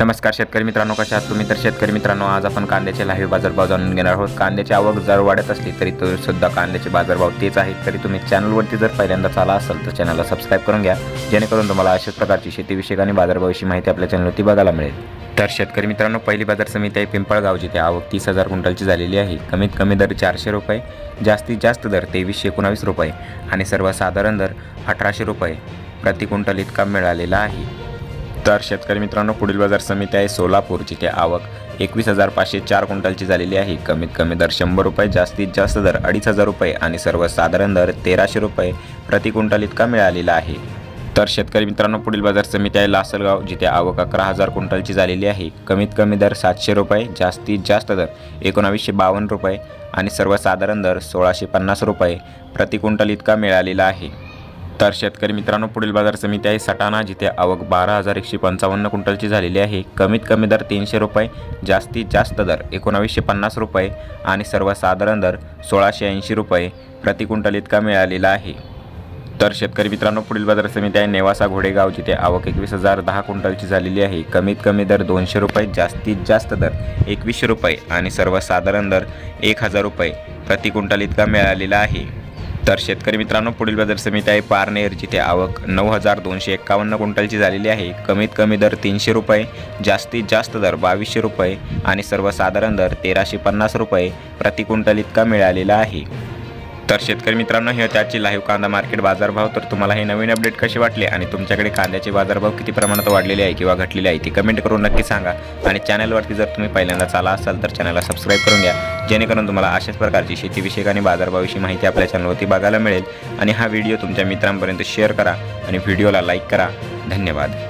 नमस्कार शेतकरी मित्रांनो, कशा आहात तुम्ही? तर शेतकरी मित्रांनो, आज आपण कांद्याचे लाईव्ह बाजारभाव जाणून घेणार आहोत। कांद्याची आवक जर वाढत असली तरी तो सुद्धा कांद्याचे बाजारभाव तेच आहेत। तरी तुम्ही चॅनलवरती जर पहिल्यांदाच आला असाल तर चॅनलला सबस्क्राईब करून घ्या, जेणेकरून तुम्हाला अशाच प्रकारची शेतीविषयक आणि बाजारभावाविषयी माहिती आपल्या चॅनलवरती बघायला मिळेल। तर शेतकरी मित्रांनो, पहिली बाजार समिती आहे पिंपळगाव, जिथे आवक 30,000 क्विंटलची झालेली आहे। कमीत कमी दर 400 रुपये, जास्तीत जास्त दर 2319 रुपये आणि सर्वसाधारण दर 1800 रुपये प्रति क्विंटल इतका मिळालेला आहे। तर शेतकरी मित्रांनो, पुढील बाजार समिती आहे सोलापूर, जिथे आवक 21,504 क्विंटलची झालेली आहे। कमीत कमी दर 100 रुपये, जास्तीत जास्त दर 2,500 रुपये आणि सर्वसाधारण दर 1,300 रुपये प्रति क्विंटल इतका मिळालेला आहे। तर शेतकरी मित्रांनो, पुढील बाजार समिती आहे लासलगाव, जिथे आवक 11,000 क्विंटलची झालेली आहे। कमीत कमी दर 700 रुपये, जास्तीत जास्त दर 1952 रुपये आणि सर्वसाधारण दर 1,650 रुपये प्रति क्विंटल इतका मिळालेला आहे। तर शेतकरी मित्रांनो, पुढील बाजार समिती आहे सटाणा, जिथे आवक 12,155 क्विंटलची झालेली आहे। कमीत कमी दर 300 रुपये, जास्तीत जास्त दर 1950 रुपये आणि सर्वसाधारण दर 1,680 रुपये प्रति क्विंटल इतका मिळालेला आहे। तर शेतकरी मित्रांनो, पुढील बाजार समिती आहे नेवासा घोडेगाव, जिथे आवक 21,010 क्विंटलची झालेली आहे। कमीत कमी दर 200 रुपये, जास्तीत जास्त दर 2100 रुपये आणि सर्वसाधारण दर 1,000 रुपये प्रति क्विंटल इतका मिळालेला आहे। तर शेतकरी मित्रांनो, पुढील बाजार समिती आहे पारनेर, जिथे आवक 9,251 क्विंटलची झालेली आहे। कमीत कमी दर 300 रुपये, जास्तीत जास्त दर 2,200 रुपये आणि सर्वसाधारण दर 1,350 रुपये प्रति क्विंटल इतका मिळालेला आहे। तर शेतकरी मित्रांनो, हे त्याचे लाईव्ह कांदा मार्केट बाजारभाव। तर तुम्हाला हे नवीन अपडेट कसे वाटले आणि तुमच्याकडे कांद्याचे बाजारभाव किती प्रमाणात वाढलेले आहे किंवा घटलेले आहे ते कमेंट करून नक्की सांगा। आणि चॅनलवरती जर तुम्ही पहिल्यांदाच आला असाल तर चॅनलला सबस्क्राईब करून घ्या, जेणेकरून तुम्हाला अशाच प्रकारची शेतीविषयक आणि बाजारभावाविषयी माहिती आपल्या चॅनलवरती बघायला मिळेल। आणि हा व्हिडिओ तुमच्या मित्रांपर्यंत शेअर करा आणि व्हिडिओला लाईक करा। धन्यवाद।